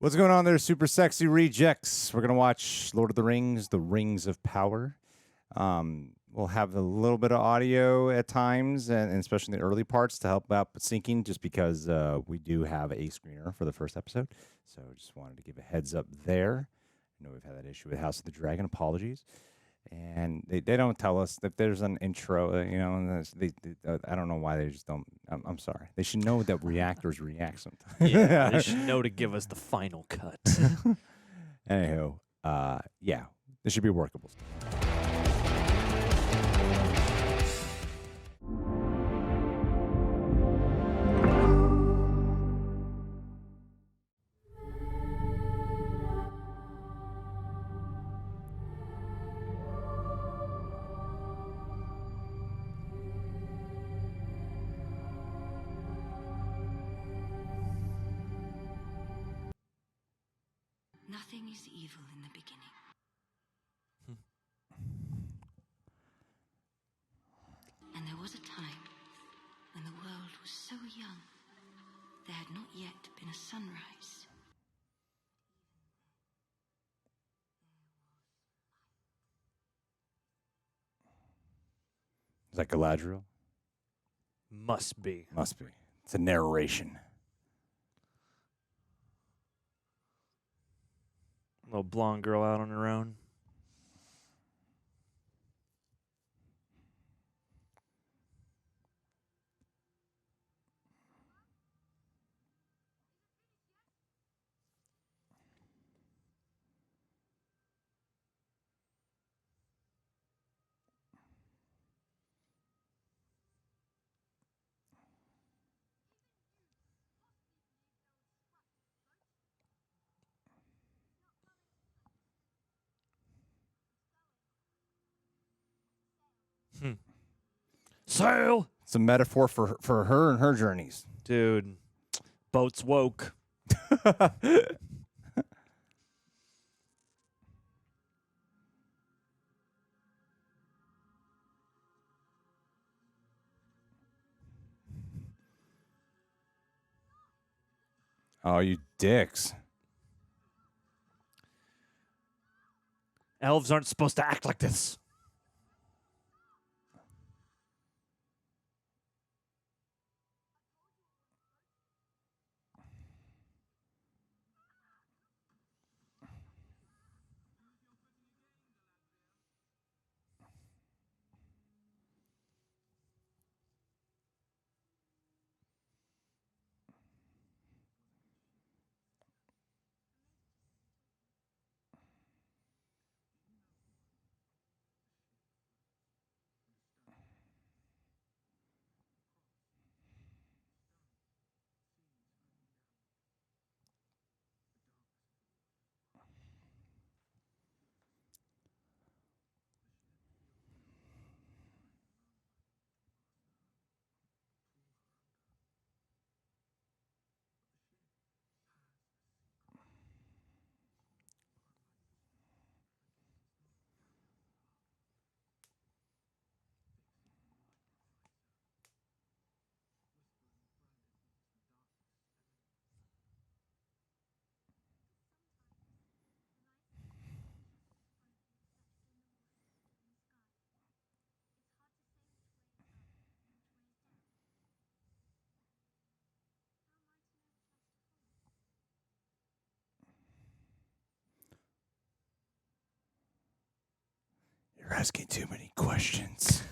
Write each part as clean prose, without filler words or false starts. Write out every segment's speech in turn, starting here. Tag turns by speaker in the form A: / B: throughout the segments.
A: What's going on there, super sexy rejects? We're going to watch Lord of the Rings, The Rings of Power. We'll have a little bit of audio at times, and especially in the early parts to help out syncing, just because we do have a screener for the first episode. So just wanted to give a heads up there. I know we've had that issue with House of the Dragon. Apologies. And they don't tell us if there's an intro, and I don't know why they just don't. I'm sorry. They should know that reactors react sometimes.
B: Yeah, they should know to give us the final cut.
A: Anywho, yeah, this should be workable.
C: Nothing is evil in the beginning. And there was a time when the world was so young, there had not yet been a sunrise.
A: Is that Galadriel?
B: Must be.
A: Must be. It's a narration.
B: Little blonde girl out on her own. Sail!
A: It's a metaphor for her and her journeys.
B: Dude, boat's woke.
A: Oh, you dicks.
B: Elves aren't supposed to act like this.
A: You're asking too many questions.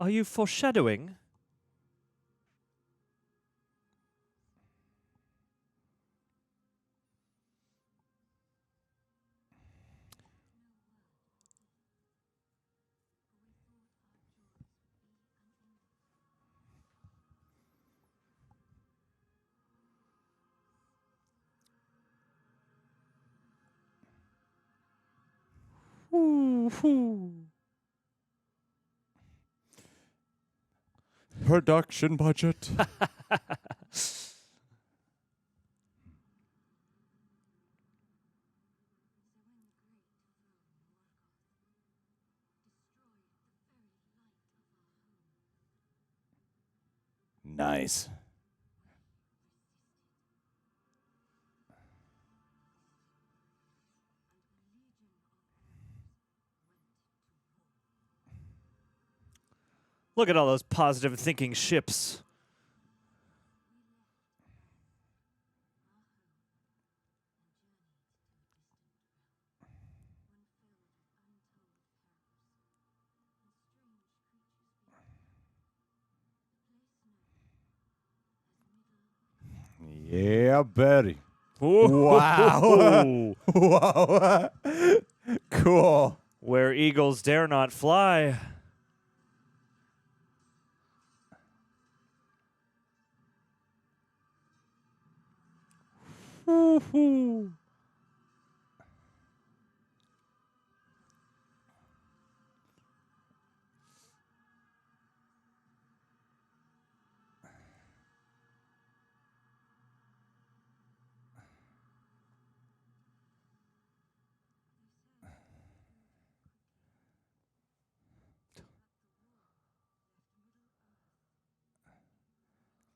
B: Are you foreshadowing?
A: production budget. Nice.
B: Look at all those positive thinking ships.
A: Yeah, Betty.
B: Ooh.
A: Wow. Whoa. Cool.
B: Where eagles dare not fly. Woo-hoo.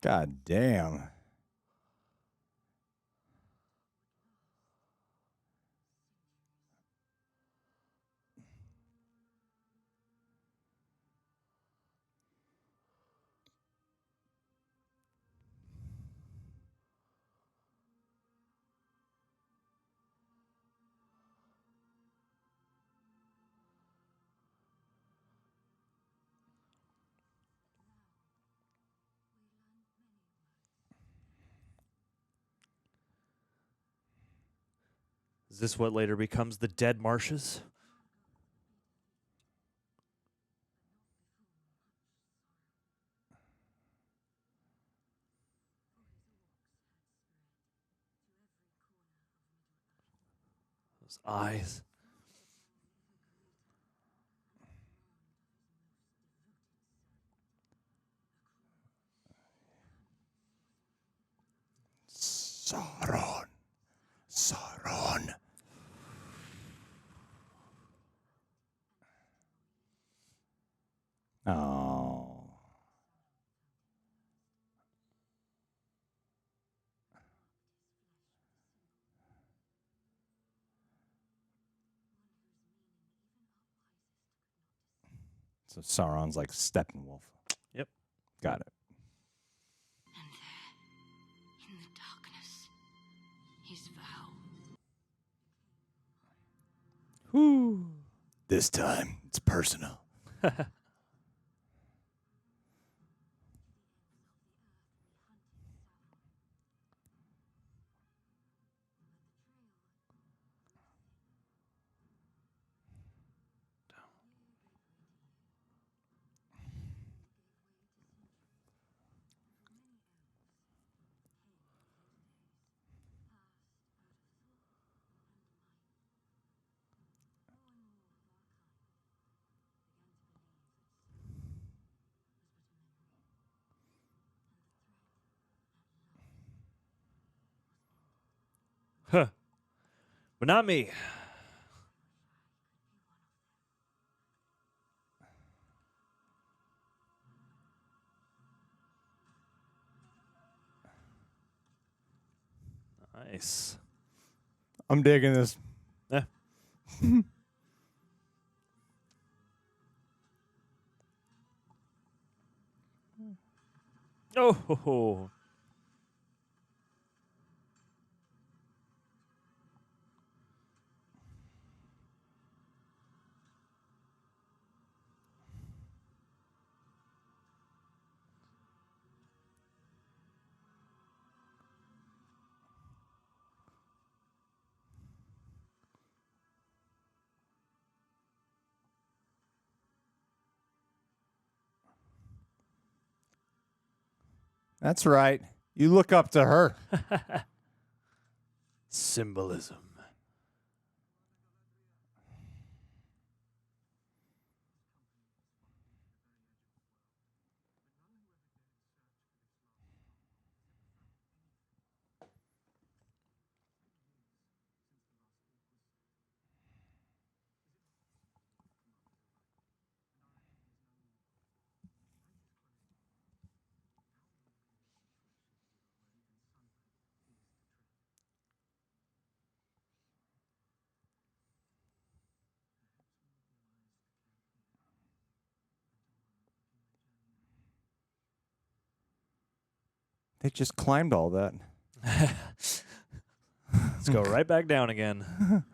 A: God damn.
B: Is this what later becomes the Dead Marshes? Those eyes.
A: Sauron. Sauron. Oh. So Sauron's like Steppenwolf.
B: Yep.
A: Got it.
C: And there, in the darkness, his vow.
B: Whoo.
A: This time, it's personal.
B: Huh. But not me. Nice.
A: I'm digging this.
B: Yeah. Oh, ho, ho.
A: That's right. You look up to her.
B: Symbolism.
A: They just climbed all that.
B: Let's go right back down again.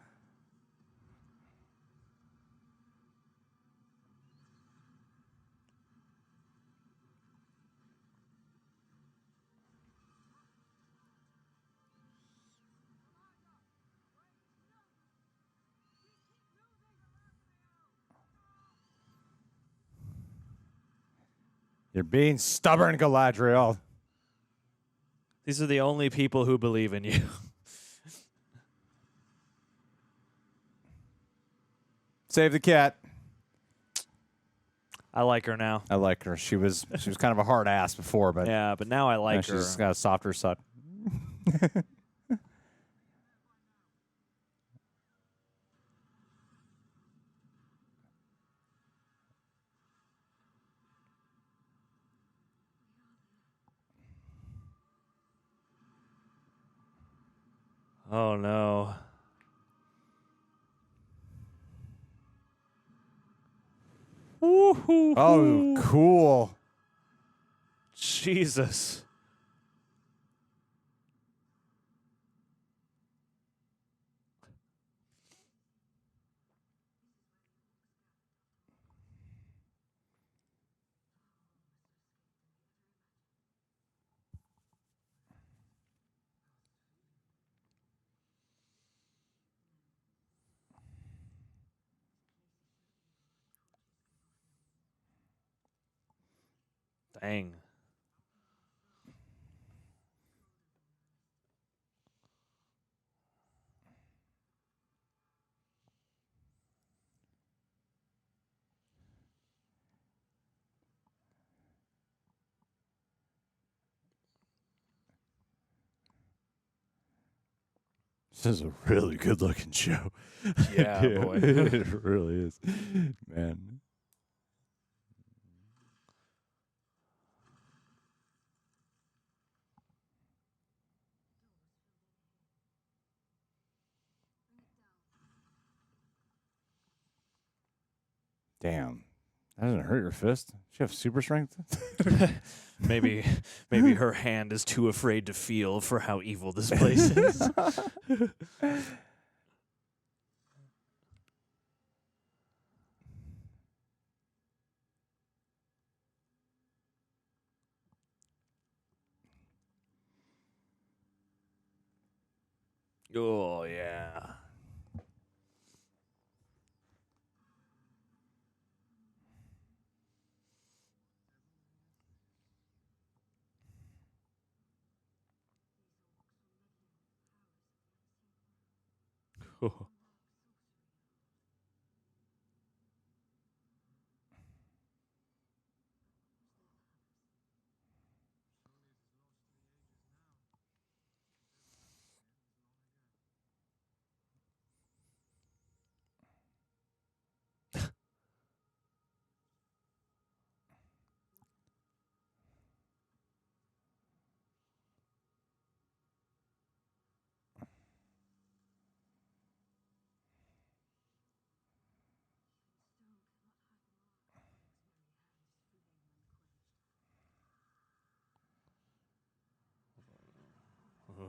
A: You're being stubborn, Galadriel.
B: These are the only people who believe in you.
A: Save the cat.
B: I like her now.
A: I like her. She was kind of a hard ass before, but
B: Yeah, but now I
A: now
B: like
A: she's
B: her.
A: got a softer side.
B: Oh no. Woo-hoo-hoo.
A: Oh, cool.
B: Jesus. Dang.
A: This is a really good looking show.
B: Yeah, boy.
A: It really is. Man. Damn. That doesn't hurt your fist. She have super strength?
B: maybe her hand is too afraid to feel for how evil this place is. Oh yeah. Ugh.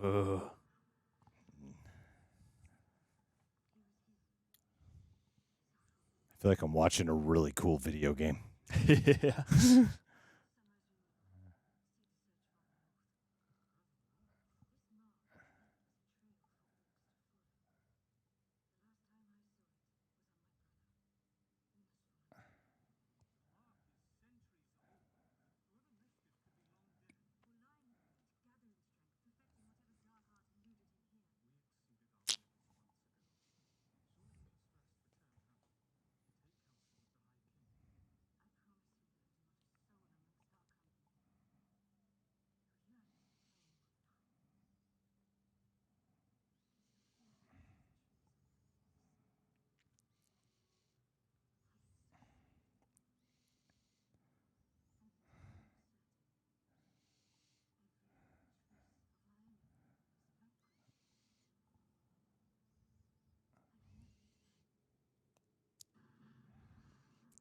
A: I feel like I'm watching a really cool video game.
B: Yeah.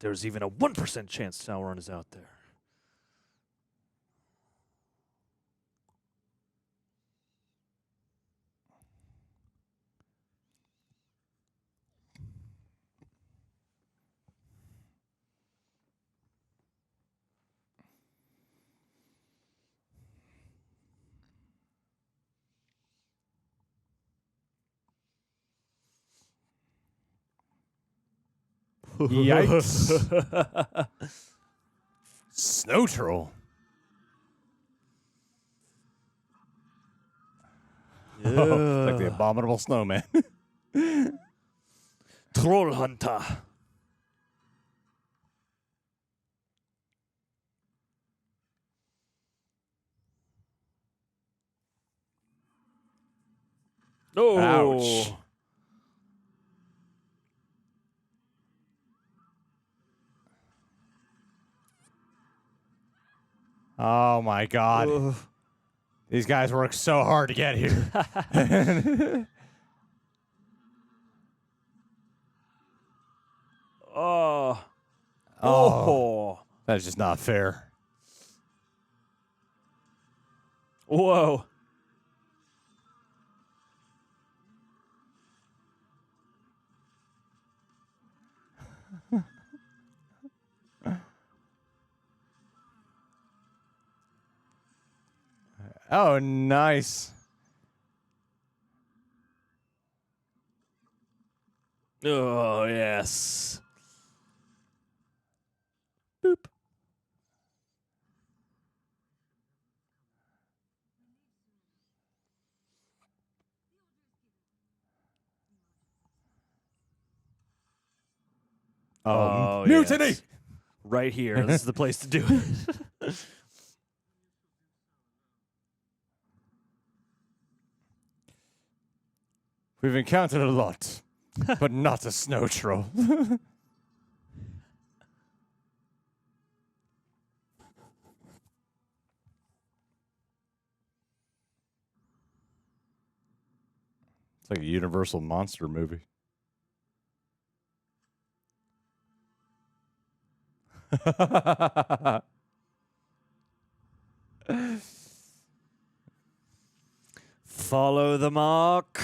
B: There's even a 1% chance Sauron is out there.
A: Yikes. Snow troll. Like the abominable snowman.
B: Troll hunter. Oh.
A: Ouch. Oh my God.
B: Ugh.
A: These guys work so hard to get here.
B: Oh.
A: Oh,
B: Oh.
A: that's just not fair.
B: Whoa.
A: Oh, nice.
B: Oh, yes. Boop. Oh,
A: mutiny!
B: yes. Right here. This is the place to do it.
A: We've encountered a lot, but not a snow troll. It's like a Universal monster movie.
B: Follow the mark.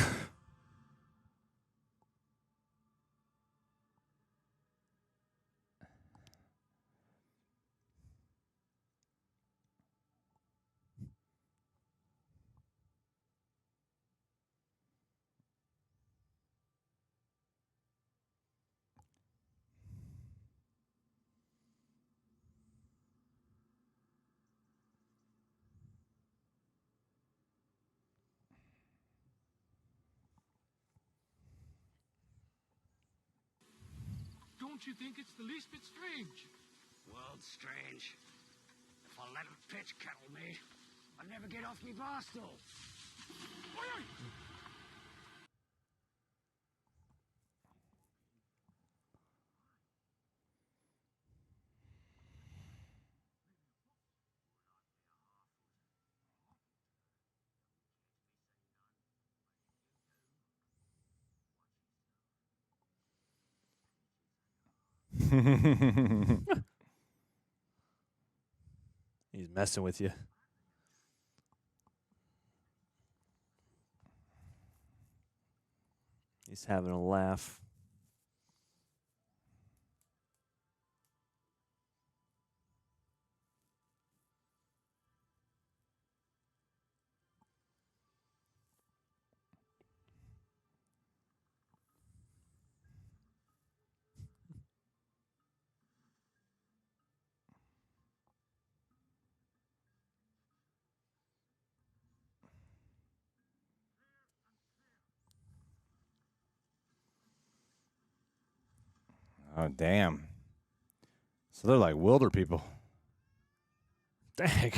D: Don't you think it's the least bit strange?
E: World's strange. If I let 'em pitch kettle me, I'd never get off me bar stool.
D: Oi, oi!
B: He's messing with you. He's having a laugh.
A: Oh, damn. So they're like wilder people.
B: Dang.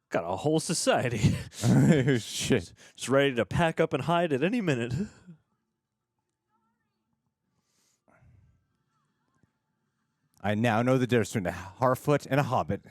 B: Got a whole society.
A: Shit.
B: Just ready to pack up and hide at any minute.
A: I now know the difference between a Harfoot and a Hobbit.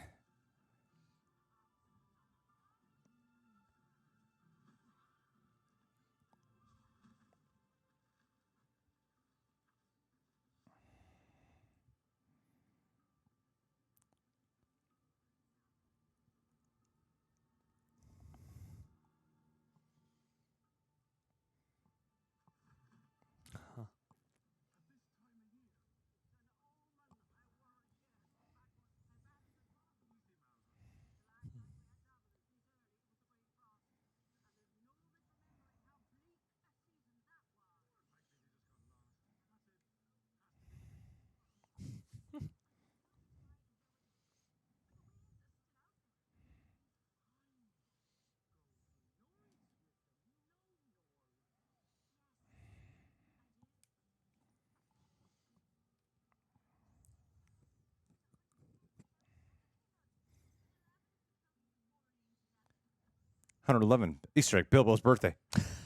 A: 111 Easter egg, Bilbo's birthday.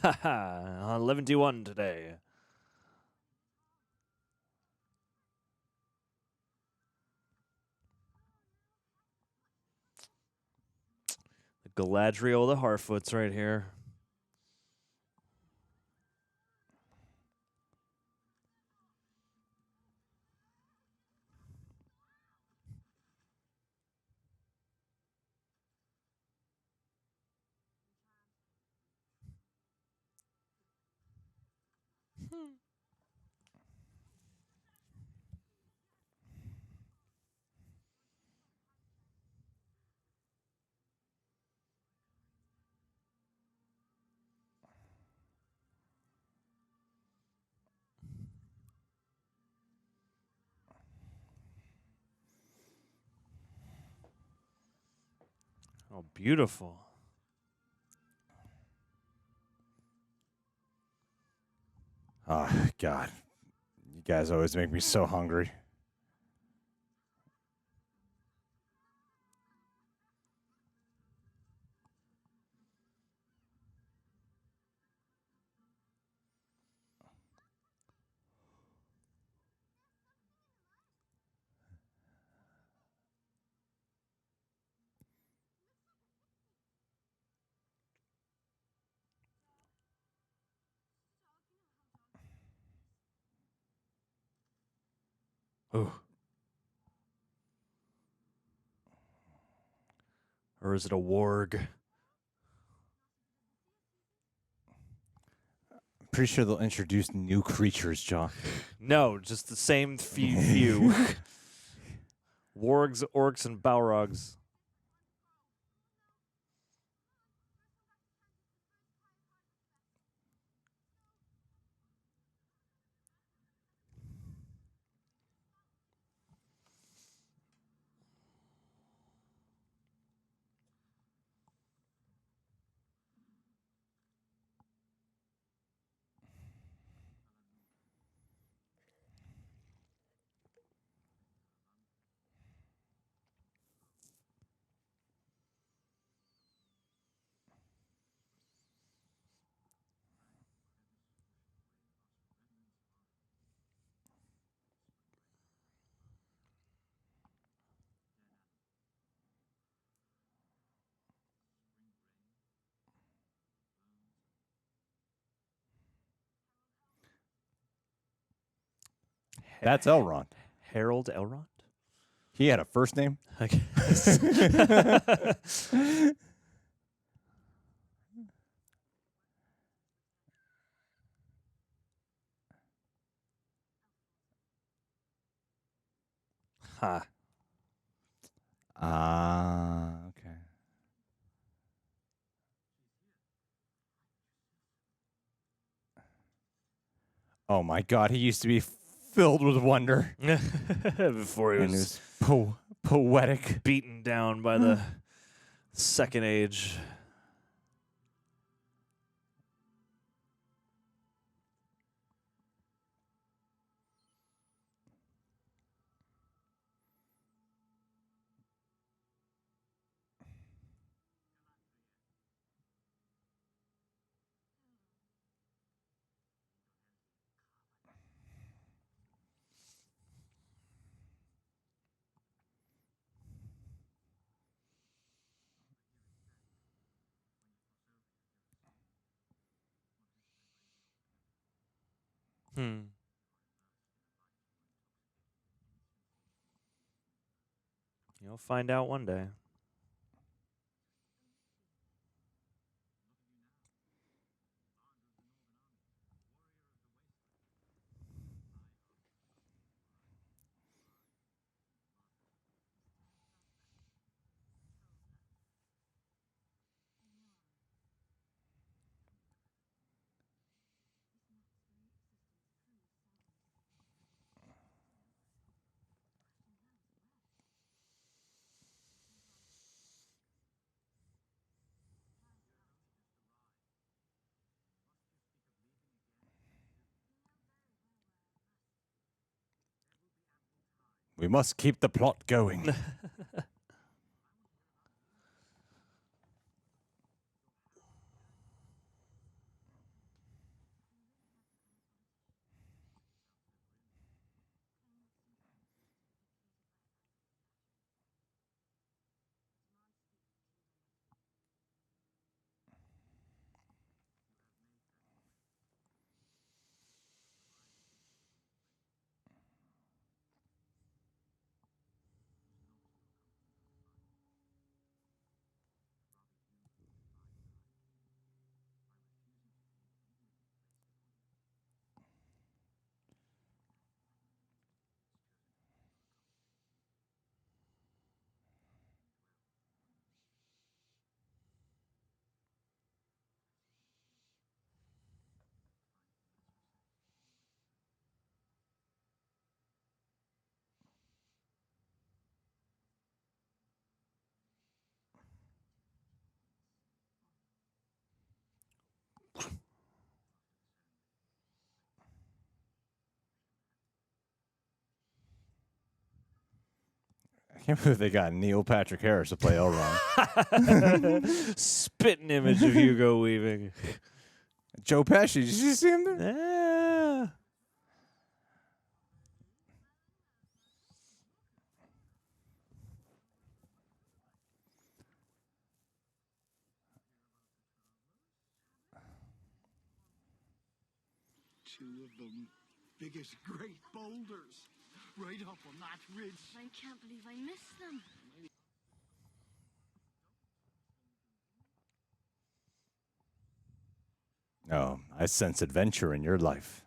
B: Haha, 11:21 today. The Galadriel of the Harfoots right here. Oh, beautiful.
A: Oh, God. You guys always make me so hungry.
B: Ooh. Or is it a warg?
A: Pretty sure they'll introduce new creatures, John.
B: No, just the same few. Wargs, orcs, and balrogs.
A: That's Elrond.
B: Harold Elrond?
A: He had a first name?
B: I guess. Ha.
A: Okay. Oh my God, he used to be filled with wonder.
B: Before he
A: And
B: was
A: it was poetic.
B: beaten down by the Second Age. Hmm. You'll find out one day.
A: We must keep the plot going. can't believe they got Neil Patrick Harris to play Elrond.
B: Spitting image of Hugo Weaving.
A: Joe Pesci, did you see him there?
B: Yeah.
D: Two of the biggest great boulders right up on that ridge.
C: I can't believe I missed them.
A: Oh, I sense adventure in your life.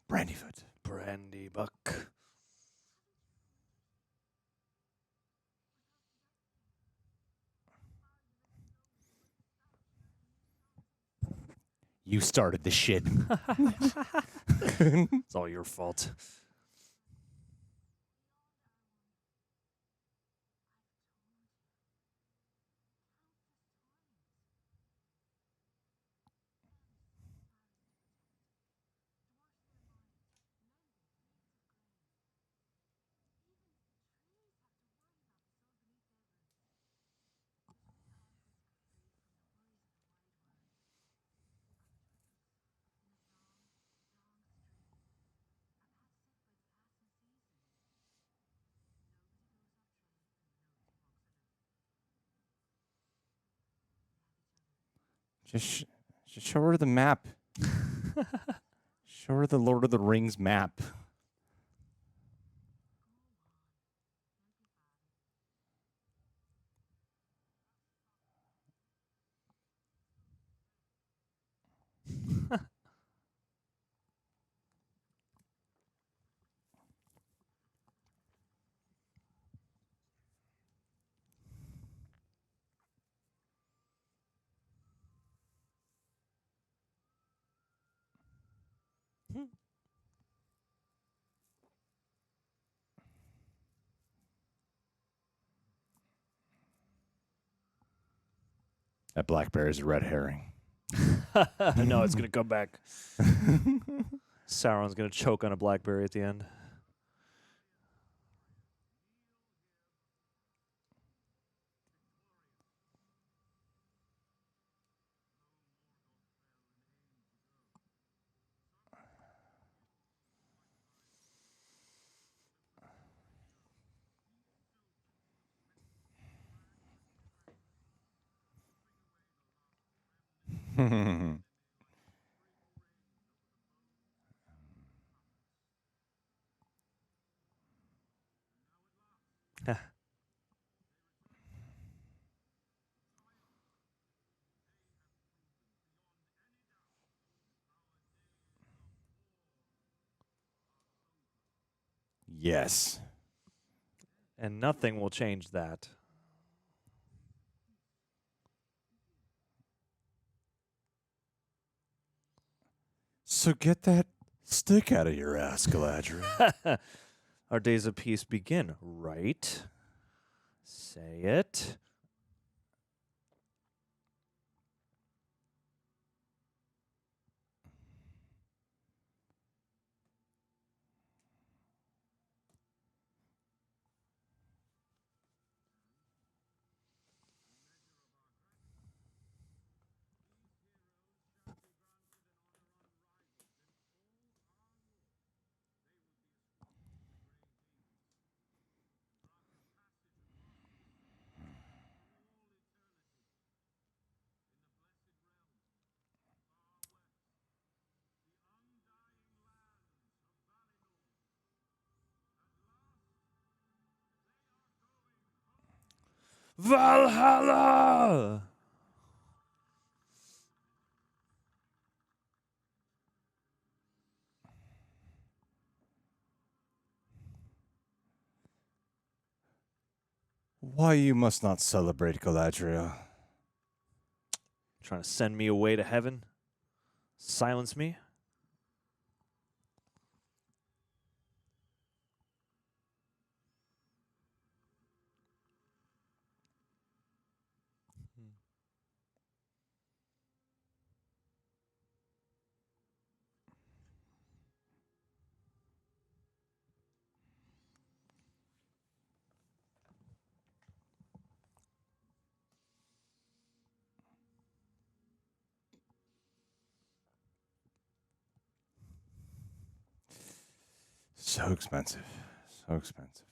A: Brandyfoot.
B: Brandy Buck.
A: You started the shit.
B: It's all your fault.
A: Just show her the map. Show her the Lord of the Rings map. That blackberry's a red herring.
B: No, it's going to come back. Sauron's going to choke on a blackberry at the end.
A: Yes.
B: And nothing will change that.
A: So get that stick out of your ass, Galadriel.
B: Our days of peace begin, right? Say it. Valhalla!
A: Why you must not celebrate, Galadriel?
B: Trying to send me away to heaven? Silence me?
A: So expensive. So expensive.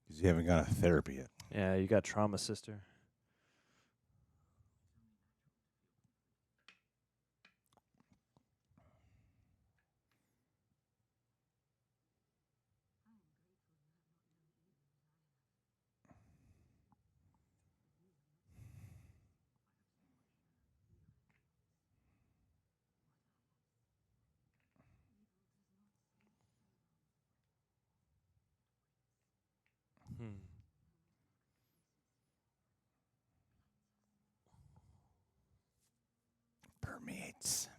A: Because you haven't gone to therapy yet.
B: Yeah, you got trauma, sister. Hmm.
A: Permeates.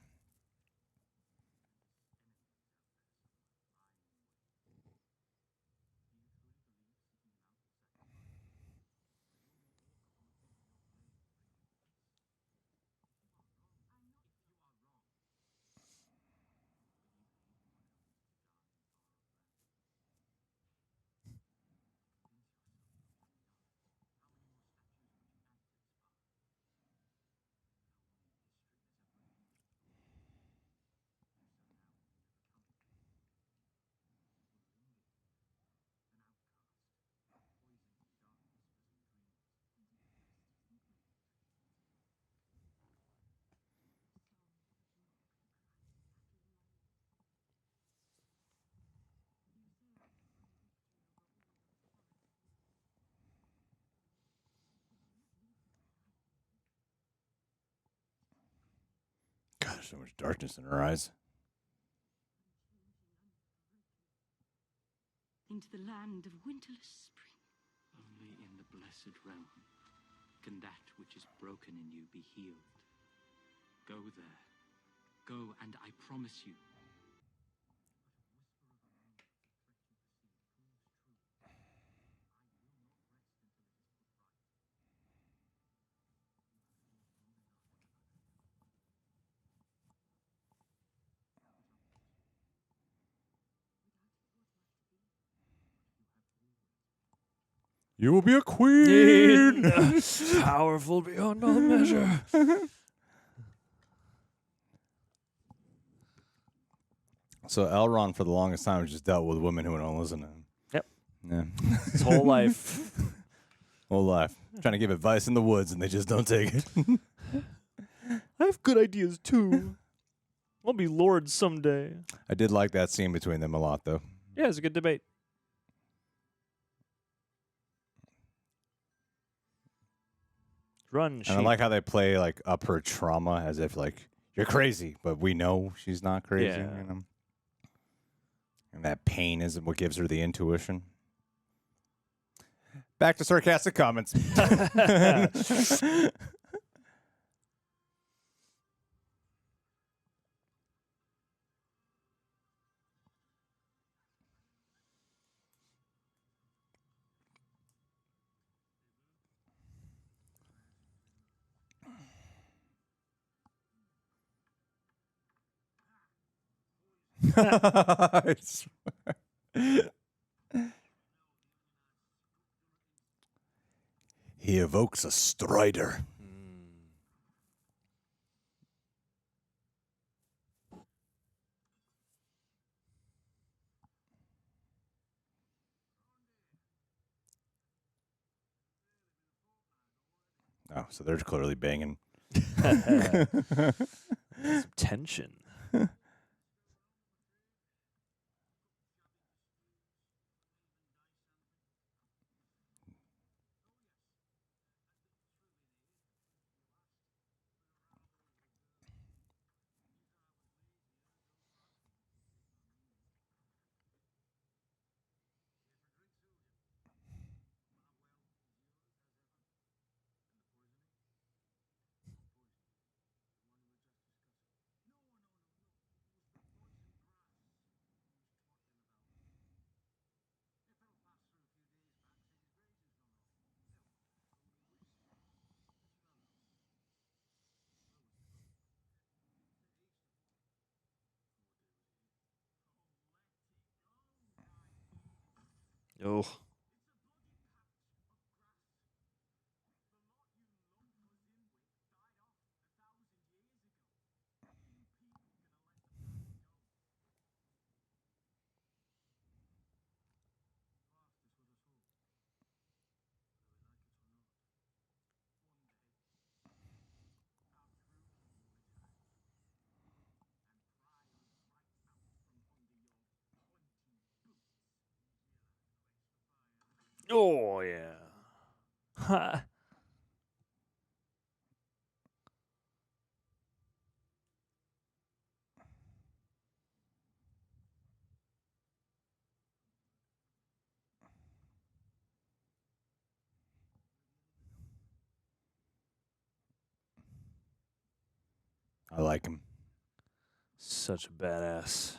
A: Gosh, so much darkness in her eyes.
C: Into the land of winterless spring.
F: Only in the blessed realm can that which is broken in you be healed. Go there. Go, and I promise you.
A: You will be a queen.
B: Powerful beyond all measure.
A: So Elrond, for the longest time, just dealt with women who don't listen to him.
B: Yep.
A: Yeah.
B: His whole life.
A: Whole life. Trying to give advice in the woods, and they just don't take it.
B: I have good ideas too. I'll be lord someday.
A: I did like that scene between them a lot, though.
B: Yeah, it's a good debate. Run, sheep.
A: And I like how they play like up her trauma as if like you're crazy, but we know she's not crazy.
B: Yeah.
A: You know? And that pain is what gives her the intuition. Back to sarcastic comments. I swear. He evokes a Strider. Oh, so they're clearly banging.
B: Some tension. Oh. Oh, yeah. Ha.
A: I like him.
B: Such a badass.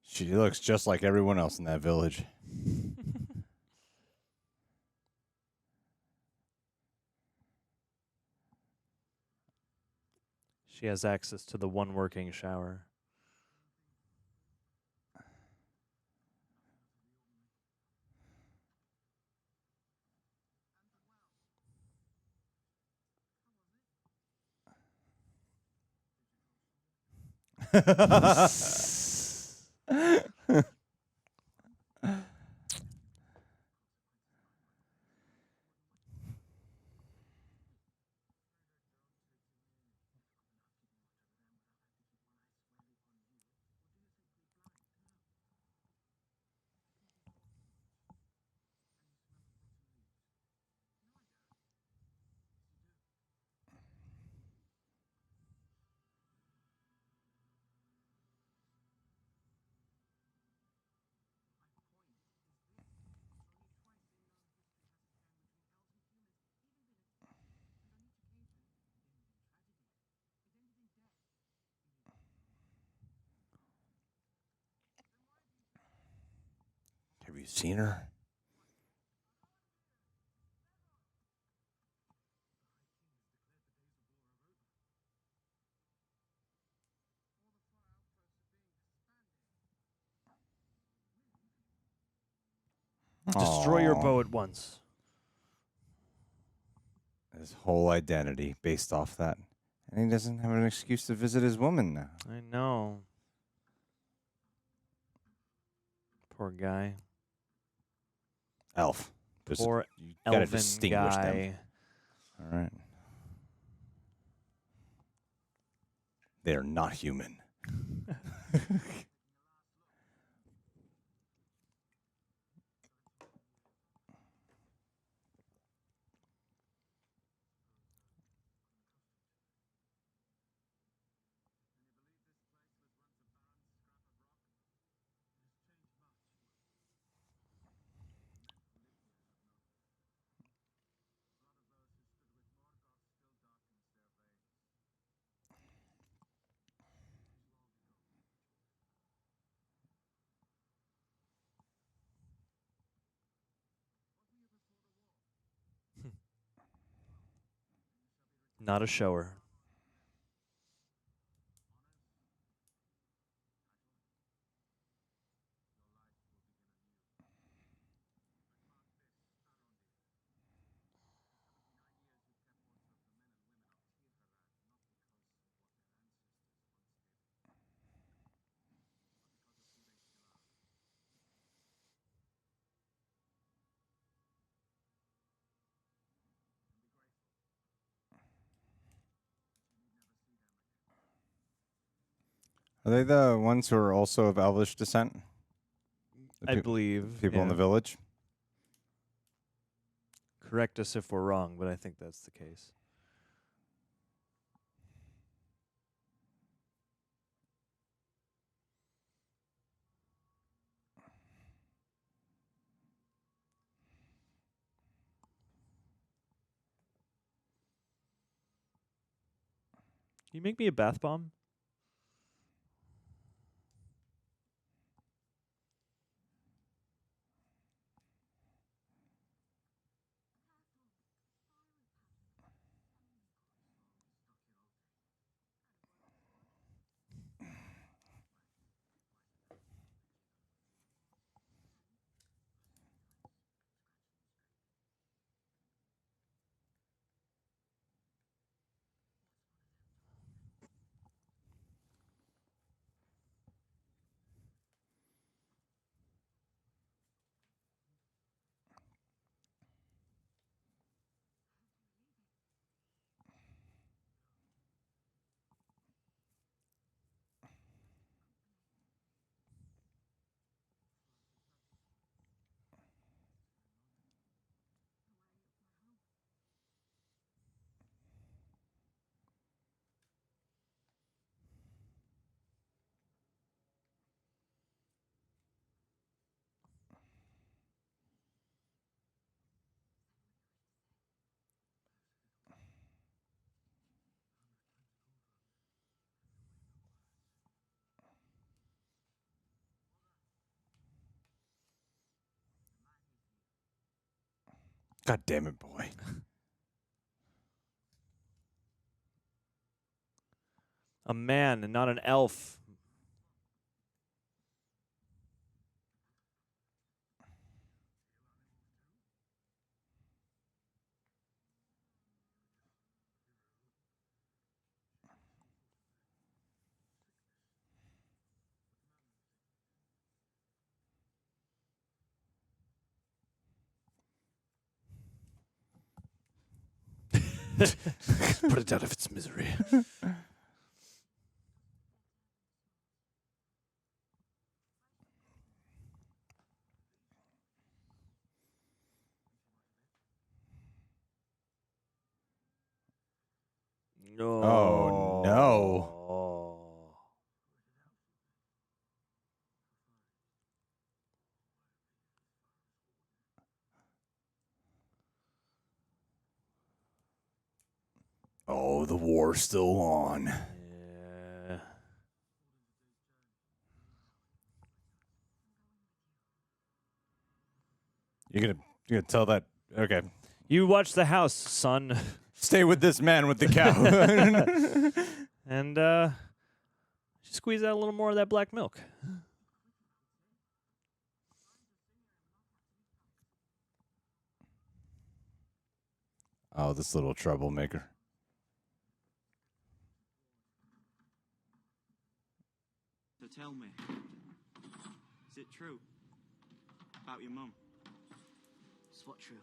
A: She looks just like everyone else in that village.
B: She has access to the one working shower.
A: you seen her?
B: Destroy your
A: Aw.
B: bow at once.
A: His whole identity based off that. And he doesn't have an excuse to visit his woman now.
B: I know. Poor guy.
A: Elf.
B: Poor
A: You gotta
B: elven
A: distinguish them.
B: guy.
A: All right. They are not human.
B: Not a shower.
A: Are they the ones who are also of Elvish descent? The
B: I believe.
A: people in the
B: yeah.
A: village?
B: Correct us if we're wrong, but I think that's the case. Can you make me a bath bomb?
A: God damn it, boy.
B: A man and not an elf. Put it out of its misery. No.
A: Oh, no. Oh, the war's still on.
B: Yeah.
A: You're gonna tell that? Okay.
B: You watch the house, son.
A: Stay with this man with the cow.
B: And squeeze out a little more of that black milk.
A: Oh, this little troublemaker.
G: So tell me, is it true about your mum?
E: It's what true?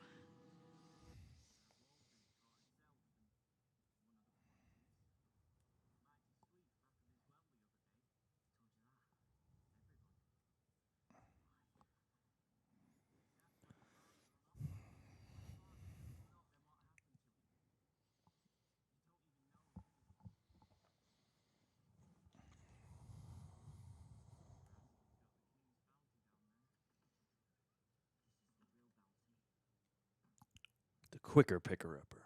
B: The quicker picker-upper.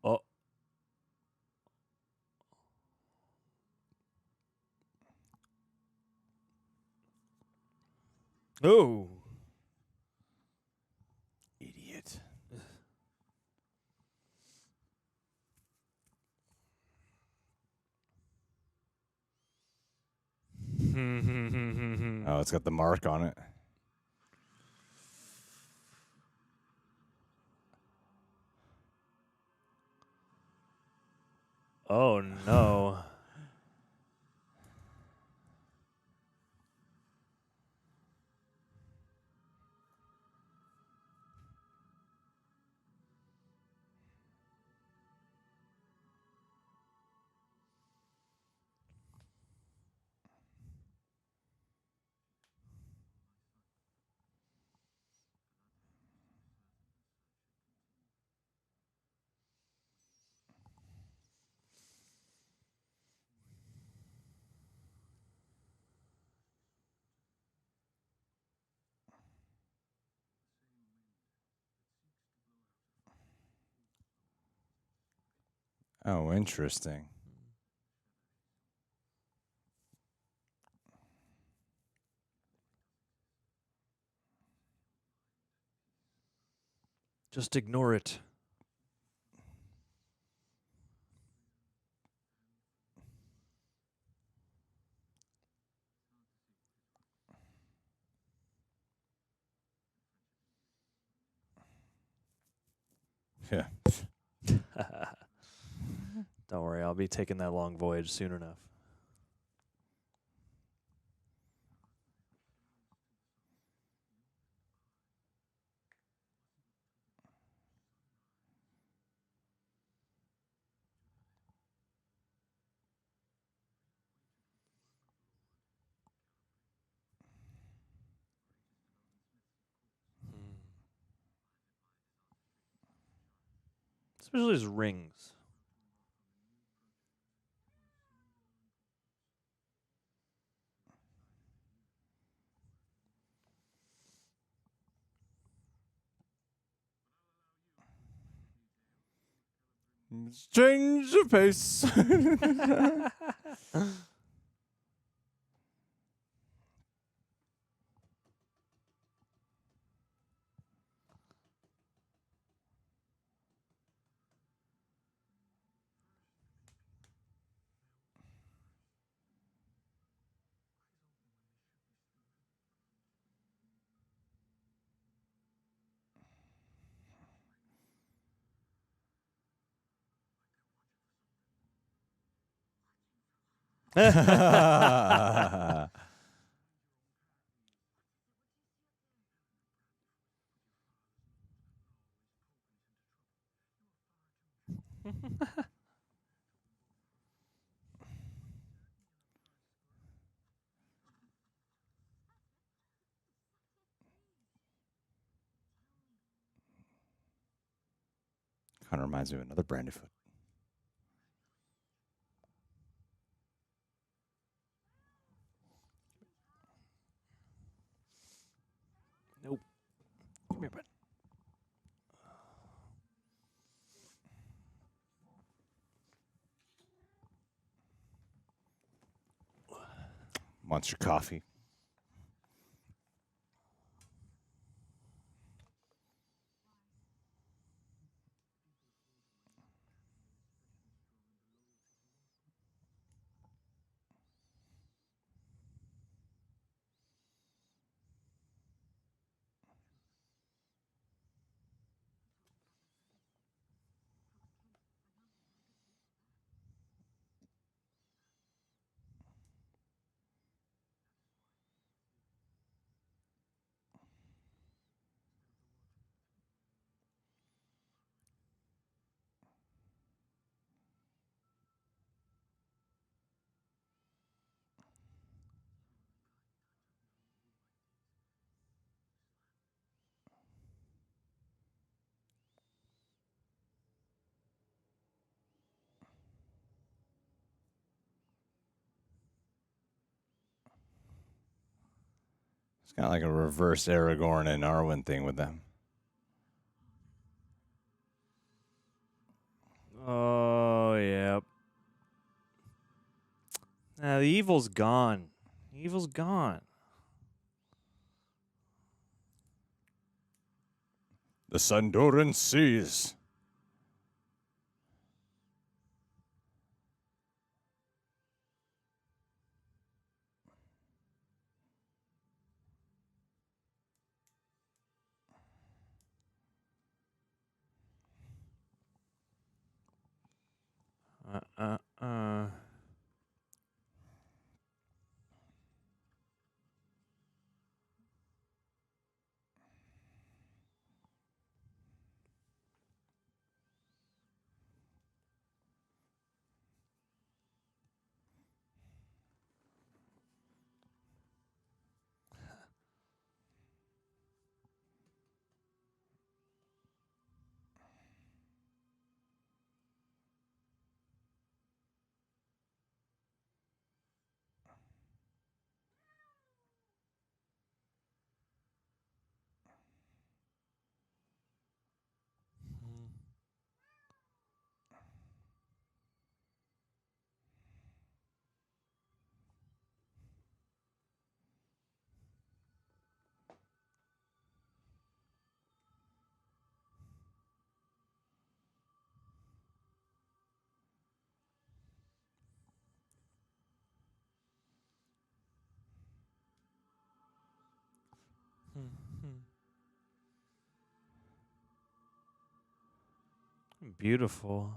B: Oh. Oh.
A: Idiot. Oh, it's got the mark on it.
B: Oh, no.
A: Oh, interesting.
B: Just ignore it.
A: Yeah.
B: Don't worry, I'll be taking that long voyage soon enough. Especially his rings.
A: Change of pace. Kind of reminds me of another Brandyfoot.
B: Nope. Come here, bud.
A: Monster Coffee. It's kind of like a reverse Aragorn and Arwen thing with them.
B: Oh, yeah. Nah, the evil's gone. The evil's gone.
A: The Sandoran Seas.
B: Uh. Beautiful.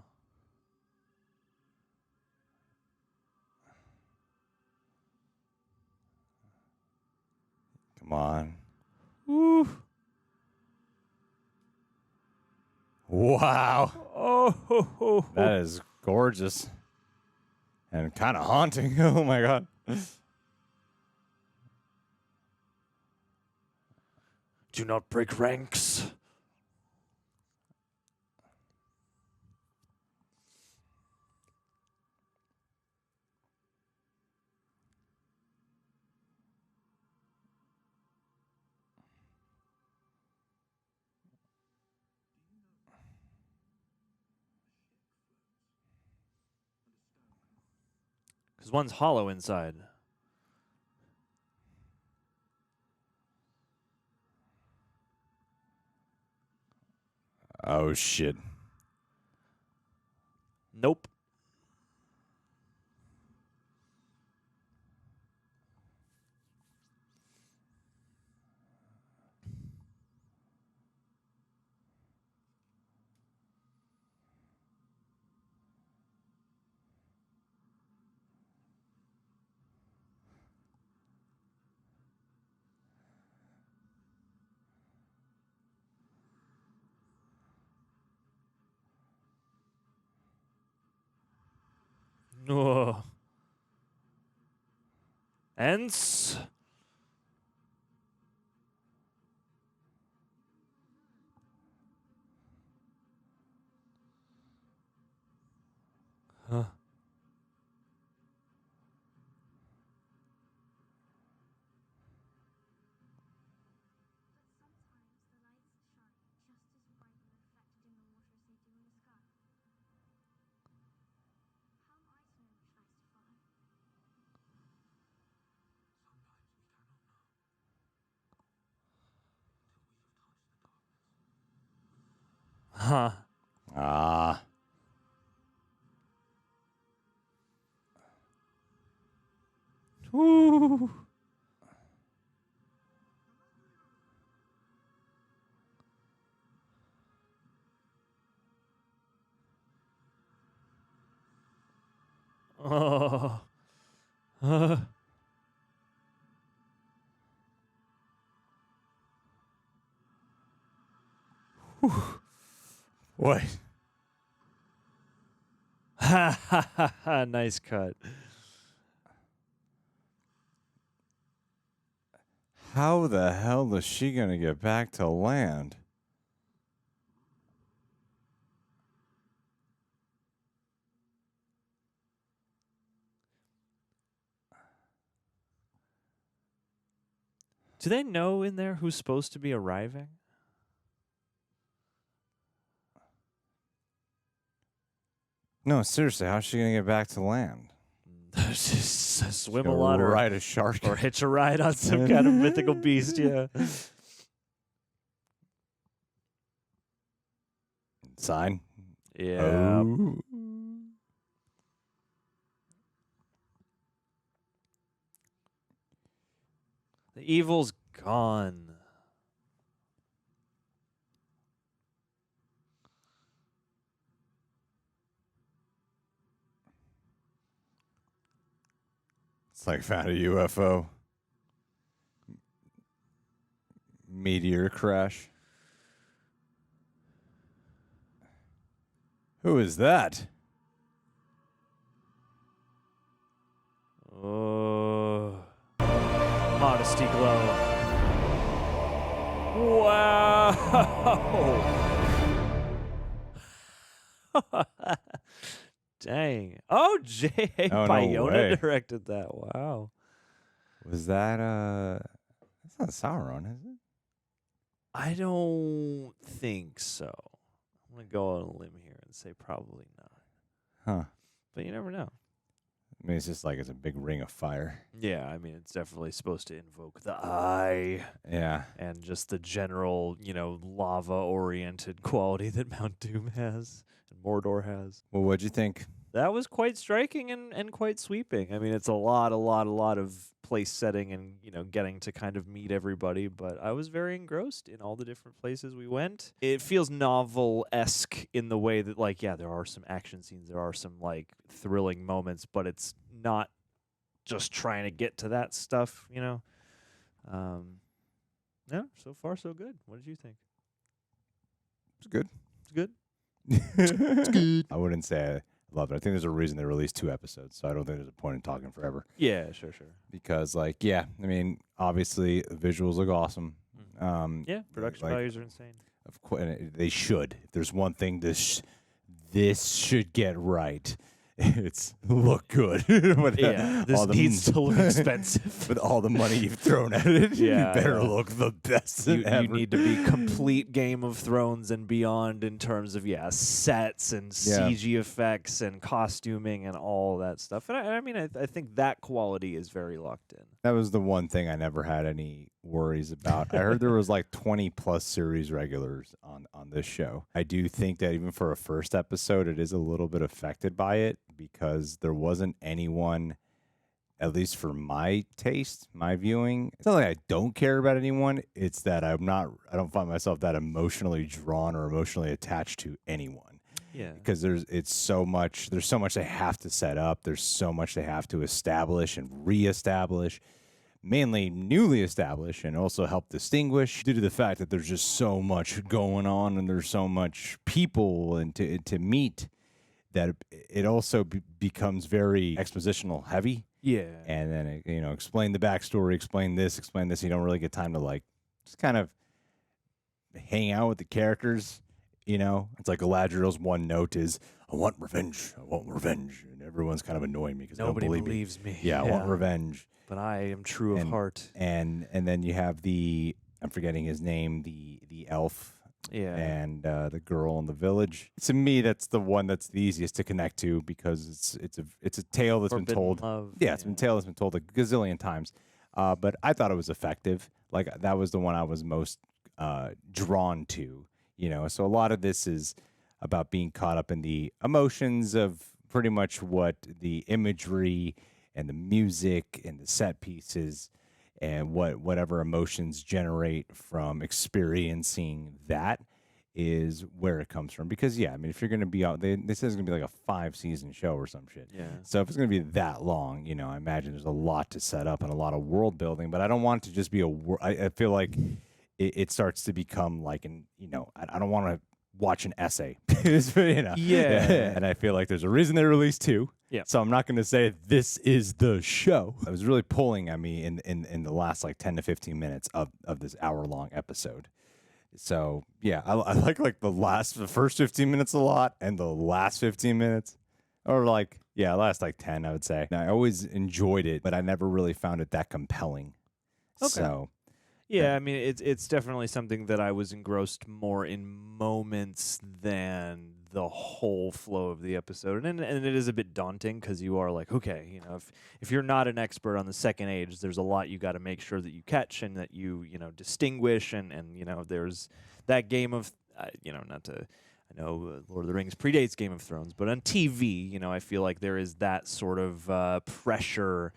A: Come on.
B: Woo.
A: Wow.
B: Oh,
A: That is gorgeous. And kind of haunting. Oh my god.
B: do not break ranks. Because one's hollow inside.
A: Oh shit.
B: Nope. Oh. Ents. Huh. Huh.
A: Ah.
B: Woo. Oh.
A: What?
B: Ha ha ha ha. Nice cut.
A: How the hell is she going to get back to land?
B: Do they know in there who's supposed to be arriving?
A: No, seriously, how's she going to get back to land?
B: Just swim a
A: Gonna
B: lot or
A: ride a shark.
B: or hitch a ride on some kind of mythical beast, yeah.
A: Sign.
B: Yeah.
A: Oh.
B: The evil's gone.
A: It's like found a UFO. Meteor crash. Who is that?
B: Oh. Modesty glow. Wow. Dang. Oh, J.
A: Oh, no
B: Bayona
A: way.
B: directed that. Wow.
A: Was that that's not Sauron, is it?
B: I don't think so. I'm going to go on a limb here and say probably not.
A: Huh.
B: But you never know.
A: I mean, it's just like it's a big ring of fire.
B: Yeah, I mean, it's definitely supposed to invoke the eye
A: Yeah.
B: and just the general, lava-oriented quality that Mount Doom has and Mordor has.
A: Well, what'd you think?
B: That was quite striking and quite sweeping. I mean, it's a lot of place setting and, getting to kind of meet everybody, but I was very engrossed in all the different places we went. It feels novel-esque in the way that, there are some action scenes, there are some, thrilling moments, but it's not just trying to get to that stuff, Yeah, so far so good. What did you think?
A: It's good.
B: It's good?
A: It's good. I wouldn't say I love it. I think there's a reason they released 2 episodes, so I don't think there's a point in talking forever.
B: Yeah, sure.
A: Because, I mean, obviously, the visuals look awesome.
B: Yeah, production values are insane.
A: Of course, they should. If there's one thing this should get right, it's look good. With
B: This
A: all the
B: needs to look expensive.
A: with all the money you've thrown at it.
B: Yeah,
A: you better
B: yeah.
A: look the best.
B: You
A: ever.
B: need to be complete Game of Thrones and beyond in terms of sets and CG effects and costuming and all that stuff. And I think that quality is very locked in.
A: That was the one thing I never had any worries about. I heard there was 20 plus series regulars on this show. I do think that even for a first episode, it is a little bit affected by it because there wasn't anyone, at least for my taste, my viewing. It's not like I don't care about anyone. It's that I don't find myself that emotionally drawn or emotionally attached to anyone.
B: Yeah.
A: Because there's so much they have to set up. There's so much they have to establish and reestablish, mainly newly establish, and also help distinguish due to the fact that there's just so much going on and there's so much people and to meet that it also becomes very expositional heavy.
B: Yeah.
A: And then explain the backstory, explain this. You don't really get time to just kind of hang out with the characters. It's like Galadriel's one note is, I want revenge. And everyone's kind of annoying me because
B: Nobody
A: don't believe
B: believes me.
A: Yeah, I want revenge.
B: But I am true of heart.
A: And then you have I'm forgetting his name, the elf.
B: Yeah.
A: And the girl in the village. To me, that's the one that's the easiest to connect to because it's a tale that's been told.
B: Love.
A: Yeah, it's been a tale that's been told a gazillion times. But I thought it was effective. That was the one I was most drawn to. So a lot of this is about being caught up in the emotions of pretty much what the imagery and the music and the set pieces and whatever emotions generate from experiencing that is where it comes from. Because if you're going to be out, they said it's going to be like a 5-season show or some shit.
B: Yeah.
A: So if it's going to be that long, I imagine there's a lot to set up and a lot of world building. But I don't want it to just be I feel like it starts to become like I don't want to watch an essay.
B: Yeah.
A: And I feel like there's a reason they released 2.
B: Yeah.
A: So I'm not going to say this is the show. It was really pulling at me in the last like 10 to 15 minutes of this hour-long episode. So I like the first 15 minutes a lot, and the last 15 minutes, or last 10, I would say. I always enjoyed it, but I never really found it that compelling.
B: Okay.
A: So
B: yeah, I mean, it's definitely something that I was engrossed more in moments than the whole flow of the episode, and it is a bit daunting because you are like, okay, if you're not an expert on the Second Age, there's a lot you got to make sure that you catch and that you distinguish, and there's that game of not to. I know Lord of the Rings predates Game of Thrones, but on TV, I feel like there is that sort of pressure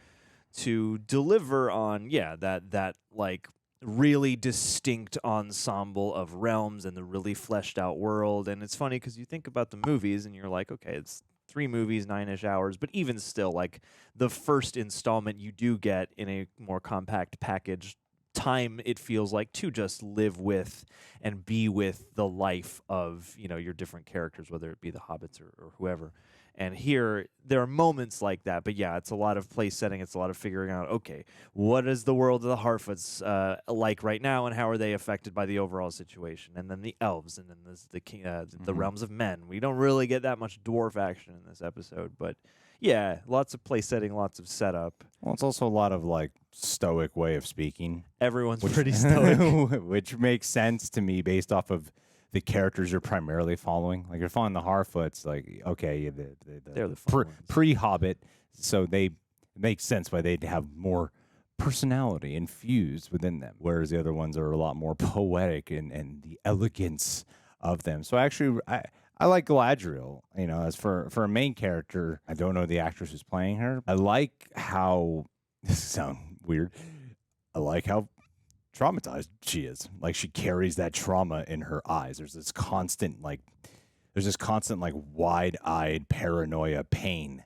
B: to deliver on that like really distinct ensemble of realms and the really fleshed out world. And it's funny because you think about the movies and you're like, okay, it's 3 movies, 9-ish hours, but even still, like the first installment you do get in a more compact package time, it feels like, to just live with and be with the life of your different characters, whether it be the hobbits or whoever. And here, there are moments like that, but it's a lot of place setting. It's a lot of figuring out, okay, what is the world of the Harfoots like right now, and how are they affected by the overall situation? And then the elves, and then the realms of men. We don't really get that much dwarf action in this episode, but lots of place setting, lots of setup.
A: Well, it's also a lot of stoic way of speaking.
B: Everyone's pretty stoic.
A: Which makes sense to me based off of the characters you're primarily following. Like, you're following the Harfoots, they're
B: the fun ones.
A: pre-Hobbit, so they make sense why they'd have more personality infused within them, whereas the other ones are a lot more poetic and the elegance of them. So actually, I like Galadriel. As for a main character, I don't know the actress who's playing her. I like how this sounds weird. I like how traumatized she is. Like, she carries that trauma in her eyes. There's this constant wide-eyed paranoia pain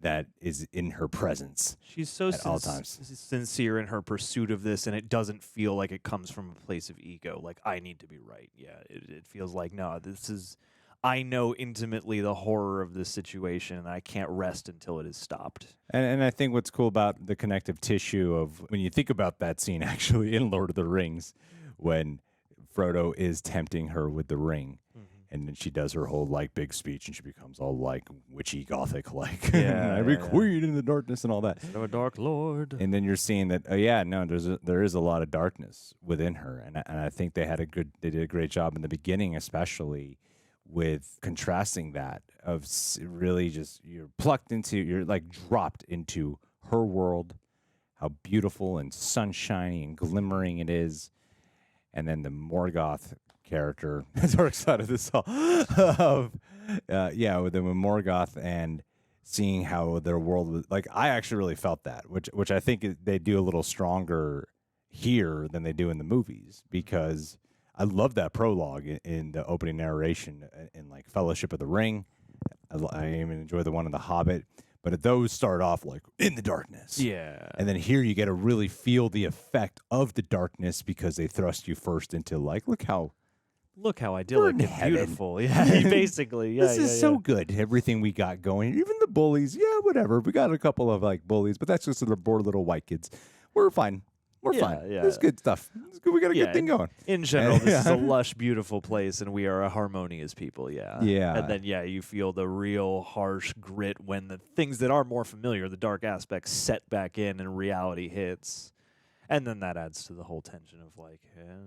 A: that is in her presence.
B: She's so
A: at all times.
B: sincere in her pursuit of this, and it doesn't feel like it comes from a place of ego. Like, I need to be right. Yeah, it feels like, no, this is... I know intimately the horror of this situation, and I can't rest until it is stopped.
A: And I think what's cool about the connective tissue of when you think about that scene actually in Lord of the Rings, when Frodo is tempting her with the ring, and then she does her whole big speech, and she becomes all witchy gothic I be queen in the darkness and all that.
B: I'm a dark lord.
A: And then you're seeing that there is a lot of darkness within her, and I think they did a great job in the beginning, especially with contrasting that of really just you're dropped into her world, how beautiful and sunshiny and glimmering it is, and then the Morgoth character. Dark side of this all of with the Morgoth and seeing how their world was I actually really felt that, which I think they do a little stronger here than they do in the movies, because I love that prologue in the opening narration in Fellowship of the Ring. I even enjoy the one in The Hobbit, but those start off in the darkness.
B: Yeah.
A: And then here you get to really feel the effect of the darkness because they thrust you first into look how
B: idyllic and
A: heaven.
B: Beautiful. Yeah, basically. Yeah,
A: this is so good. Everything we got going, even the bullies. Yeah, whatever. We got a couple of bullies, but that's just the poor little white kids. We're fine. We're fine.
B: Yeah.
A: This is good stuff. We got a good thing going.
B: In general, this is a lush, beautiful place, and we are a harmonious people. Yeah.
A: Yeah.
B: And then you feel the real harsh grit when the things that are more familiar, the dark aspects, set back in and reality hits. And then that adds to the whole tension of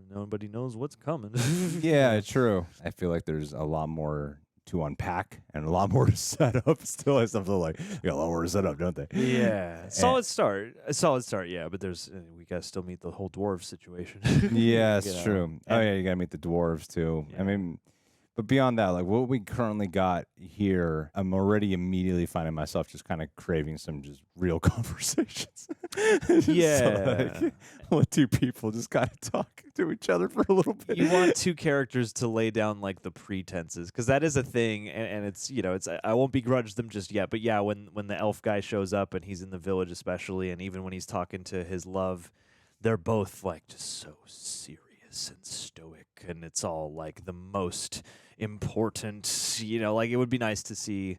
B: nobody knows what's coming.
A: Yeah, true. I feel like there's a lot more to unpack and a lot more to set up. Still has something like a lot more to set up, don't they?
B: Yeah, solid start. A solid start, yeah. But there's we gotta still meet the whole dwarf situation.
A: Yeah,
B: You
A: that's
B: know,
A: true. Oh
B: and-
A: yeah, you gotta meet the dwarves too. I
B: Yeah.
A: mean, but beyond that, like what we currently got here, I'm already immediately finding myself just kind of craving some just real conversations. Just
B: Yeah.
A: like, let two people just kind of talk to each other for a little bit.
B: You want two characters to lay down like the pretenses, because that is a thing, and it's it's I won't begrudge them just yet, but yeah, when the elf guy shows up and he's in the village especially, and even when he's talking to his love, they're both like just so serious and stoic, and it's all like the most important, like it would be nice to see.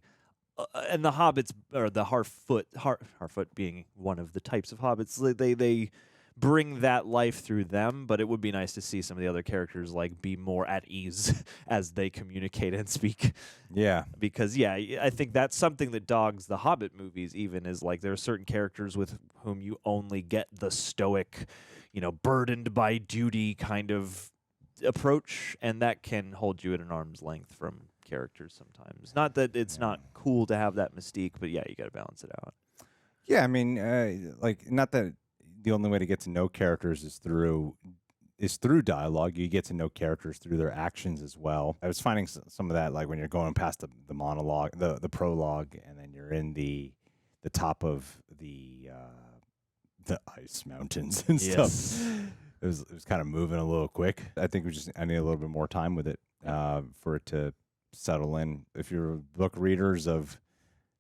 B: And the hobbits, or the Harfoot being one of the types of hobbits, they bring that life through them, but it would be nice to see some of the other characters like be more at ease as they communicate and speak.
A: Yeah.
B: Because I think that's something that dogs the Hobbit movies even, is like there are certain characters with whom you only get the stoic, burdened by duty kind of approach, and that can hold you at an arm's length from characters sometimes. Not that it's not cool to have that mystique, but yeah, you got to balance it out.
A: Yeah, I mean, not that the only way to get to know characters is through dialogue. You get to know characters through their actions as well. I was finding some of that, like when you're going past the monologue, the prologue, and then you're in the top of the ice mountains and stuff. It was kind of moving a little quick. I think I need a little bit more time with it for it to settle in. If you're book readers of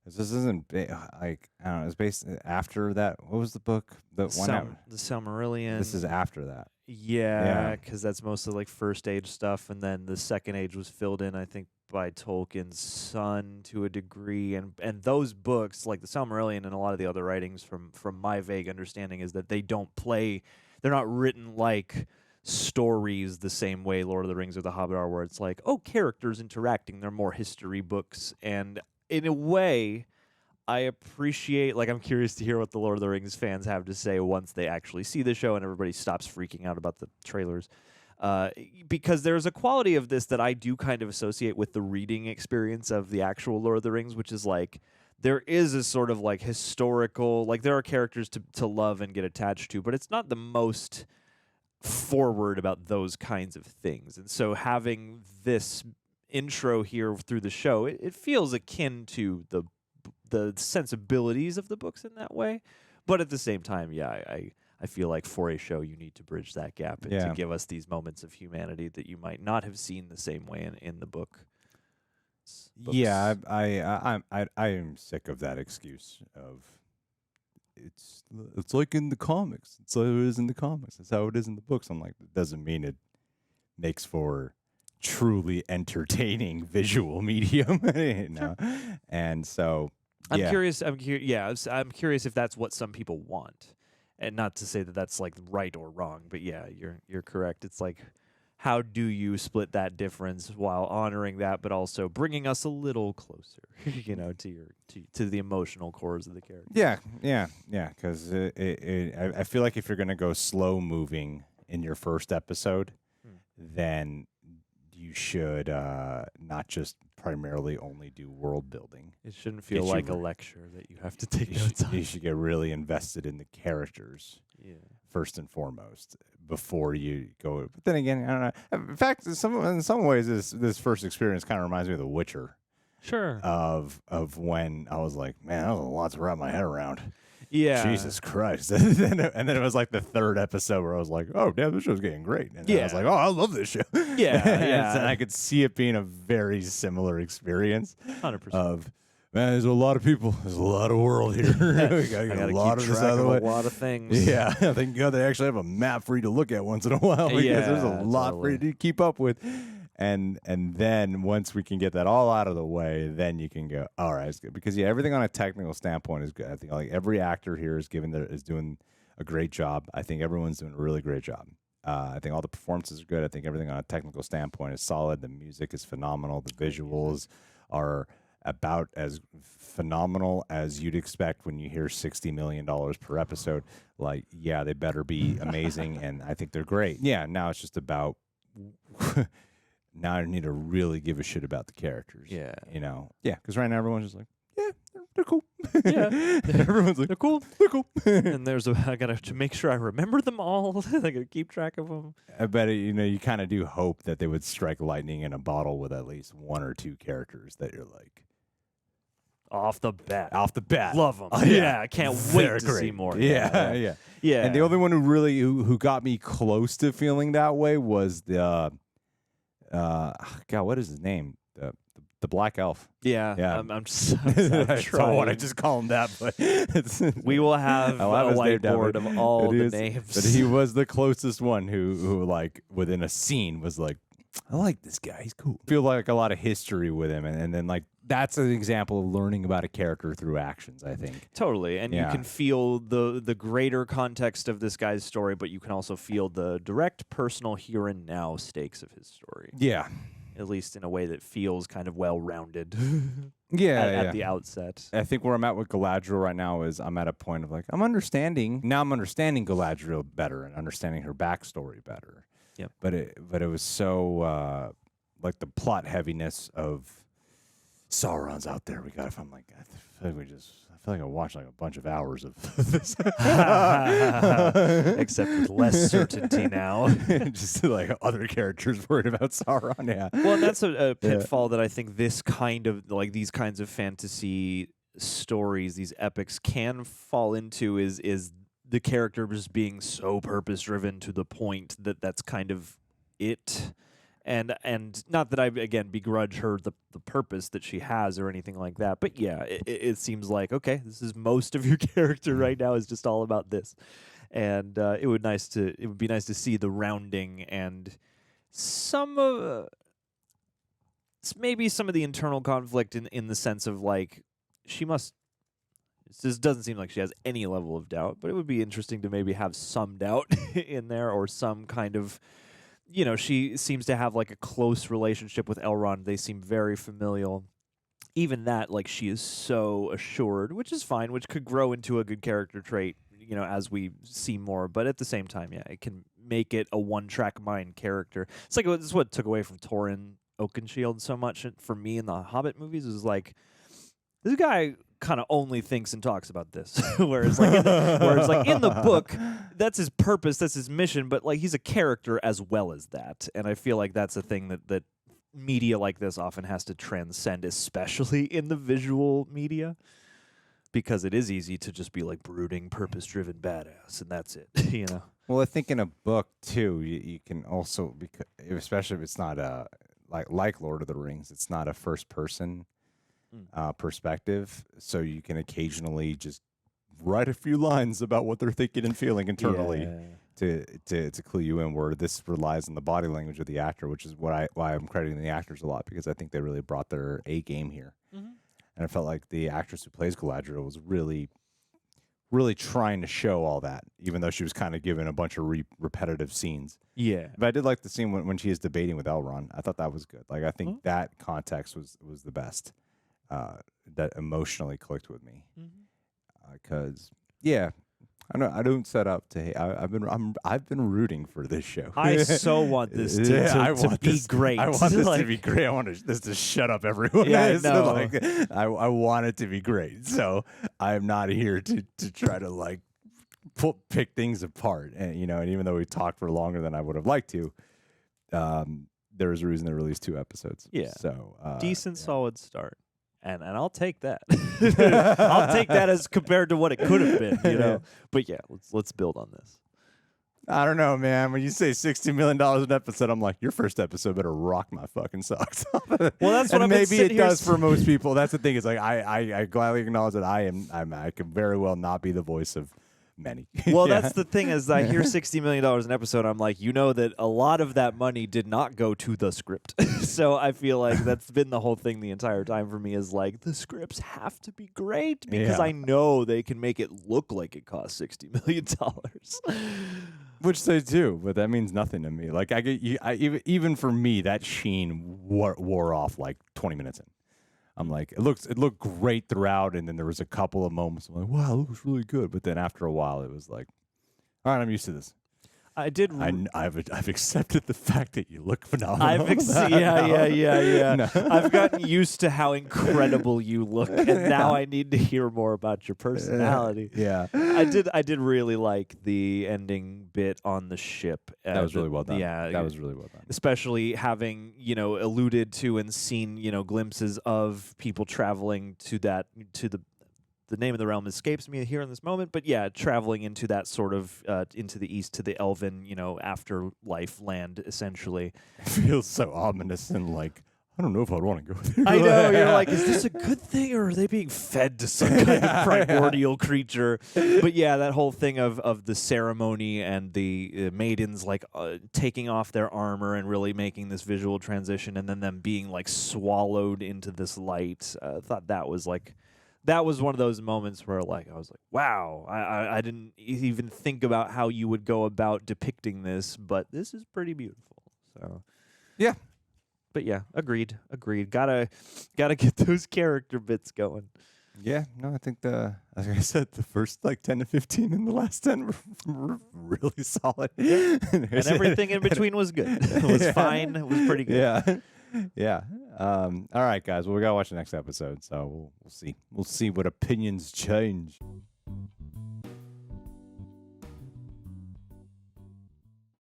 A: this isn't like, I don't know, it's based after that. What was the book? The
B: Silmarillion.
A: This is after that.
B: Yeah, because that's mostly like first age stuff, and then the second age was filled in, I think, by Tolkien's son to a degree, and those books, like the Silmarillion and a lot of the other writings, from my vague understanding, is that they're not written like stories the same way Lord of the Rings or The Hobbit are, where it's like, characters interacting. They're more history books, and in a way, I appreciate, like, I'm curious to hear what the Lord of the Rings fans have to say once they actually see the show and everybody stops freaking out about the trailers. Because there's a quality of this that I do kind of associate with the reading experience of the actual Lord of the Rings, which is like, there is a sort of like historical, like there are characters to love and get attached to, but it's not the most forward about those kinds of things. And so having this intro here through the show, it feels akin to the sensibilities of the books in that way. But at the same time, I feel like for a show, you need to bridge that gap and to give us these moments of humanity that you might not have seen the same way in the book. Books.
A: Yeah, I am sick of that excuse of it's like in the comics. It's how it is in the comics. It's how it is in the books. I'm like, it doesn't mean it makes for truly entertaining visual medium, And so
B: I'm curious if that's what some people want, and not to say that that's like right or wrong, but yeah, you're correct. It's like, how do you split that difference while honoring that, but also bringing us a little closer, to the emotional cores of the character?
A: Yeah. Because I feel like if you're gonna go slow moving in your first episode, then you should not just primarily only do world building.
B: It shouldn't feel like a lecture that you have to take notes on.
A: You should get really invested in the characters first and foremost before you go. But then again, I don't know. In fact, in some ways, this first experience kind of reminds me of The Witcher.
B: Sure.
A: Of when I was like, man, that was a lot to wrap my head around.
B: Yeah.
A: Jesus Christ. and then it was like the third episode where I was like, oh, damn, this show's getting great. And I was like, oh, I love this show.
B: Yeah.
A: And I could see it being a very similar experience
B: 100%.
A: of, man, there's a lot of people. There's a lot of world here. We got to get a lot of this out of the way.
B: A lot of things.
A: Yeah. Thank God they actually have a map for you to look at once in a while because there's a lot for you to keep up with. And then once we can get that all out of the way, then you can go, all right, it's good. Because everything on a technical standpoint is good. I think like every actor here is doing a great job. I think everyone's doing a really great job. I think all the performances are good. I think everything on a technical standpoint is solid. The music is phenomenal. The visuals are about as phenomenal as you'd expect when you hear $60 million per episode. Like, yeah, they better be amazing, and I think they're great. Yeah, now it's just about now I need to really give a shit about the characters.
B: Yeah.
A: You know? Yeah, because right now everyone's just like, yeah, they're cool.
B: Yeah.
A: Everyone's like,
B: They're cool.
A: they're cool.
B: And I gotta to make sure I remember them all. I gotta keep track of them.
A: I bet you kind of do hope that they would strike lightning in a bottle with at least one or two characters that you're like,
B: Off the bat.
A: off the bat.
B: Love them.
A: Oh,
B: yeah. I can't wait
A: They're
B: to
A: great.
B: see more.
A: Yeah, yeah.
B: Yeah.
A: And the only one who got me close to feeling that way was the God, what is his name? The Black Elf.
B: Yeah.
A: Yeah.
B: I'm I'm
A: I don't want to
B: trying.
A: just call him that, but it's,
B: We will have
A: I'll
B: a
A: his name down,
B: whiteboard
A: but
B: of all
A: it
B: the
A: is-
B: names.
A: But he was the closest one who like within a scene was like, I like this guy. He's cool. Feel like a lot of history with him, and then like that's an example of learning about a character through actions. I think.
B: Totally, and you
A: Yeah.
B: can feel the greater context of this guy's story, but you can also feel the direct personal here and now stakes of his story,
A: Yeah.
B: at least in a way that feels kind of well-rounded
A: Yeah.
B: at the outset.
A: I think where I'm at with Galadriel right now is I'm at a point of like I'm understanding Galadriel better and understanding her backstory better.
B: Yep.
A: But it was so like the plot heaviness of Sauron's out there. We got to. I'm like I feel like I watched like a bunch of hours of this.
B: Except with less certainty now.
A: Just like other characters worried about Sauron. Yeah.
B: Well, and that's a pitfall that I think these kinds of fantasy stories, these epics, can fall into. Is the character just being so purpose driven to the point that that's kind of it. And not that I again begrudge her the purpose that she has or anything like that, but yeah, it seems like okay, this is most of your character right now is just all about this, and it would be nice to see the rounding and some of maybe some of the internal conflict in the sense of like she must. This doesn't seem like she has any level of doubt, but it would be interesting to maybe have some doubt in there or some kind of. You know, she seems to have like a close relationship with Elrond. They seem very familial. Even that, like, she is so assured, which is fine, which could grow into a good character trait, you know, as we see more. But at the same time, yeah, it can make it a one-track mind character. It's like this is what took away from Thorin Oakenshield so much for me in the Hobbit movies. Is like this guy kind of only thinks and talks about this, whereas like in the book, that's his purpose, that's his mission. But like he's a character as well as that, and I feel like that's a thing that media like this often has to transcend, especially in the visual media, because it is easy to just be like brooding, purpose-driven badass, and that's it, you know.
A: Well, I think in a book too, you can also especially if it's not like Lord of the Rings, it's not a first person. Perspective, so you can occasionally just write a few lines about what they're thinking and feeling internally to clue you in. Where this relies on the body language of the actor, which is why I'm crediting the actors a lot, because I think they really brought their A game here. And I felt like the actress who plays Galadriel was really trying to show all that, even though she was kind of given a bunch of repetitive scenes.
B: Yeah,
A: but I did like the scene when she is debating with Elrond. I thought that was good. Like I think that context was the best. That emotionally clicked with me, because I don't set up to hate. I've been rooting for this show.
B: I so want this to be great.
A: I want this to be great. I want this to shut up everyone.
B: Yeah, I
A: It's
B: know.
A: like, I want it to be great. So I'm not here to try to like pick things apart. And and even though we talked for longer than I would have liked to, there was a reason they released 2 episodes.
B: Yeah.
A: So
B: decent, solid start. And I'll take that. I'll take that as compared to what it could have been, you know. But yeah, let's build on this.
A: I don't know, man. When you say $60 million an episode, I'm like, your first episode better rock my fucking socks off.
B: Well, that's what
A: and
B: I've been
A: maybe
B: sitting
A: it
B: here
A: does for most people. That's the thing. Is like I gladly acknowledge that I can very well not be the voice of many.
B: Well,
A: Yeah.
B: that's the thing is I hear $60 million an episode. I'm like, that a lot of that money did not go to the script. So I feel like that's been the whole thing the entire time for me is like the scripts have to be great because
A: Yeah.
B: I know they can make it look like it cost $60 million.
A: Which they do, but that means nothing to me. Like even for me, that sheen wore off like 20 minutes in. I'm like, it looked great throughout, and then there was a couple of moments I'm like, wow, it looks really good. But then after a while, it was like, all right, I'm used to this.
B: I did.
A: I've accepted the fact that you look phenomenal.
B: Yeah.
A: No.
B: I've gotten used to how incredible you look, and now I need to hear more about your personality.
A: Yeah.
B: I did really like the ending bit on the ship.
A: That was really well done.
B: Yeah,
A: That was really well done.
B: especially having alluded to and seen glimpses of people traveling to the name of the realm escapes me here in this moment, but yeah, traveling into that sort of into the east to the elven afterlife land essentially.
A: It feels so ominous and like, I don't know if I'd want to go there.
B: I know, you're like, is this a good thing or are they being fed to some kind of primordial creature? But yeah, that whole thing of the ceremony and the maidens like taking off their armor and really making this visual transition, and then them being like swallowed into this light. I thought that was one of those moments where like I was like, wow, I didn't even think about how you would go about depicting this, but this is pretty beautiful. So
A: Yeah.
B: but yeah, agreed. Gotta get those character bits going.
A: Yeah, no, I think like I said, the first like 10 to 15 and the last 10 were really solid.
B: And everything in between was good. It was fine. It was pretty good.
A: Yeah. Yeah. All right, guys. Well, we got to watch the next episode, so we'll see. We'll see what opinions change.